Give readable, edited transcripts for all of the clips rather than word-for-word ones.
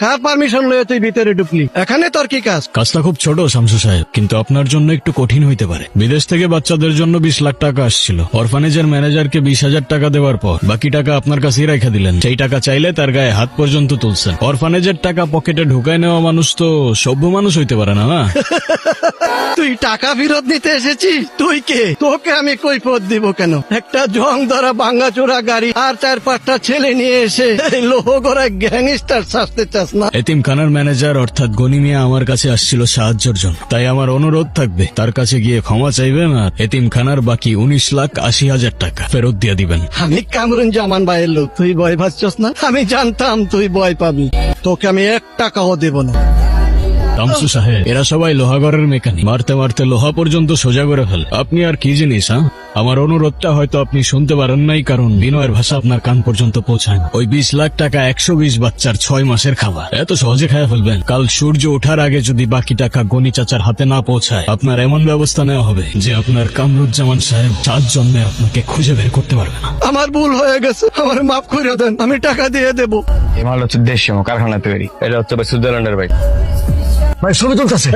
হ্যাঁ, পারমিশন লয়ে তুই ভিতরে ঢুকলি, এখানে তোর কি কাজ? কাজটা খুব ছোট শামসু সাহেব, কিন্তু আপনার জন্য একটু কঠিন হইতে পারে। বিদেশ থেকে বাচ্চাদের জন্য 20 লাখ টাকা আসছিল। অরফানেজের ম্যানেজারকে 20,000 টাকা দেওয়ার পর বাকি টাকা আপনার কাছেই রেখে দিলেন। সেই টাকা চাইলে তার গায়ে হাত পর্যন্ত তুলছেন। অরফানেজের টাকা পকেটে ঢুকায় নেওয়া মানুষ তো সভ্য মানুষ হইতে পারে না, না? তুই টাকা ফেরত নিতে এসেছিস? তুই কে? তোকে আমি কৈফিয়ত দিব কেন? একটা জং ধরা ভাঙাচোরা গাড়ি আর 4-5টা ছেলে নিয়ে এসে লোহ গড়া গ্যাংস্টার সাজতে চাস না? এতিমখানার ম্যানেজার অর্থাৎ গনি মিয়া আমার কাছে আসছিল সাহায্যের জন্য। তাই আমার অনুরোধ থাকবে তার কাছে গিয়ে ক্ষমা চাইবেন আর এতিমখানার বাকি 19,80,000 টাকা ফেরত দিয়ে দিবেন। আমি কামরুজ্জামান ভাইয়ের লোক, তুই ভয় পাচ্ছস না? আমি জানতাম তুই ভয় পাবি, তোকে আমি 1 টাকাও দেব না। শামসু সাহেব, এরা সবাই লোহাগড়ের মেকানিক, মারতে মারতে লোহা পর্যন্ত সোজা করে ফেল। আপনি আর কি জিনিস? হ্যাঁ, আমার অনুরোধটা হয়তো আপনি শুনতে পারেন নাই, কারণ বিনয়ের ভাষা আপনার কান পর্যন্ত পৌঁছায় না। ওই 20 লাখ টাকা 120 বাচ্চার 6 মাসের খাবার এত সহজে খায় ফেলবেন? কাল সূর্য ওঠার আগে যদি বাকি টাকা গনি চাচার হাতে না পৌঁছায়, আপনার এমন ব্যবস্থা নেওয়া হবে যে আপনার কামরুজ্জামান সাহেব 4 জন্মে আপনাকে খুঁজে বের করতে পারবে না। আমার ভুল হয়ে গেছে, আমার মাফ করে দেন, আমি টাকা দিয়ে দেব। এই মাল হচ্ছে দেশীয় কারখানা তৈরি, এটা হচ্ছে সুইজারল্যান্ডের ভাই। ভাই ছবি তুলতেছে।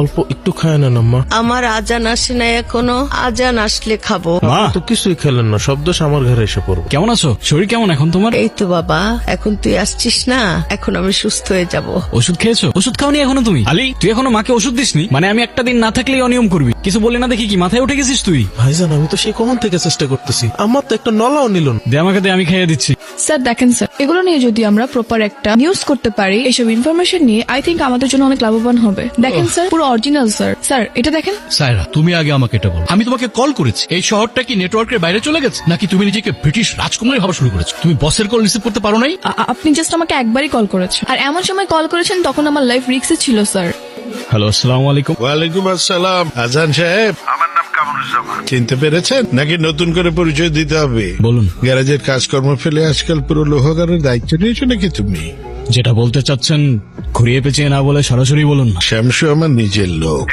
অল্প একটু খায় না আম্মা। আমার আজান আসে না এখনো, আজান আসলে খাবো। মা, তো কিছুই খেলেন না, সব দোষ আমার ঘরে এসে পড়ো। কেমন আছো? শরীর কেমন এখন তোমার? এই তো বাবা, এখন তুই আসছিস না, এখন আমি সুস্থ হয়ে যাব। ওষুধ খেয়েছো? ওষুধ খাওনি এখনো তুমি? আলী, তুই এখনো মাকে ওষুধ দিসনি? মানে আমি একটা দিন না থাকলেই অনিয়ম করবি? কিছু বলে না দেখি কি মাথায় উঠে গেছিস তুই? ভাইজান, আমি তো সেই কখন থেকে চেষ্টা করতেছি, আমার তো একটা নলাও নিল না। দে আমাকে, দে, আমি খাইয়ে দিচ্ছি। স্যার দেখেন স্যার, এগুলো নিয়ে যদি আমরা প্রপার একটা নিউজ করতে পারি, এসব ইনফরমেশন নিয়ে আই থিঙ্ক আমাদের জন্য অনেক লাভবান হবে। দেখেন স্যার, পুরো অরিজিনাল স্যার। স্যার এটা দেখেন। সায়রা, তুমি আগে আমাকে এটা বলো, আমি তোমাকে কল করেছি, এই শহরটা কি নেটওয়ার্কের বাইরে চলে গেছে, নাকি তুমি নিজেকে ব্রিটিশ রাজকুমারী ভাবা শুরু করেছো? তুমি বসের কল রিসিভ করতে পারো নাই? আপনি জাস্ট আমাকে একবারই কল করেছেন, আর এমন সময় কল করেছেন তখন আমার লাইফ রিস্কে ছিল স্যার। হ্যালো, আসসালামু আলাইকুম। ওয়ালাইকুম আসসালাম। আজান সাহেব, আমার নাম কামরুজ্জামান। চিনতে পেরেছেন নাকি নতুন করে পরিচয় দিতে হবে? বলুন। গ্যারেজের কাজকর্ম ফেলে আজকাল পুরো লোহাগারের দায়িত্ব নিয়েছো নাকি তুমি? যেটা বলতে চাচ্ছেন ঘুরিয়ে পেঁচিয়ে না বলে সরাসরি বলুন না। শ্যামসু আমার নিজের লোক,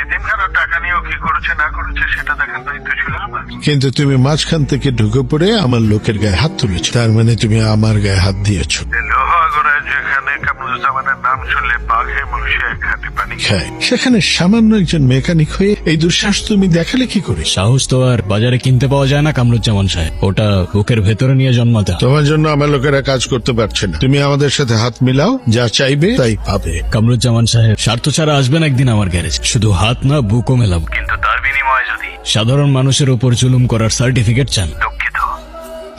টাকা নিয়েও কি করেছে না করেছে সেটা দেখার দায়িত্ব ছিল আমার। কিন্তু তুমি মাঝখান থেকে ঢুকে পড়ে আমার লোকের গায়ে হাত তুলেছো, তার মানে তুমি আমার গায়ে হাত দিয়েছো। লোহাগড়ায় যেখানে কামরুজ্জামানের নাম শুনলে বাঘে মহিষে এক হাতে পানি খায়, সেখানে সামান্য একজন মেকানিক হয়ে এই দুঃসাহস তুমি দেখালে কি করে? সাহস তো আর বাজারে কিনতে পাওয়া যায় না কামরুজ্জামান সাহেব, ওটা বুকের ভেতরে নিয়ে জন্মাতে হয়। তোমার জন্য আমার লোকেরা কাজ করতে পারছে না, তুমি আমাদের সাথে হাত মিলাও, যা চাইবে তাই পাবে। কামরুজ্জামান সাহেব, স্বার্থ ছাড়া আসবেন একদিন আমার গ্যারেজ, শুধু হাত না বুকও মেলাবো, কিন্তু তার বিনিময়ে যদি সাধারণ মানুষের উপর জুলুম করার সার্টিফিকেট চান, দুঃখিত।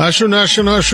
আসুন আসুন আসুন।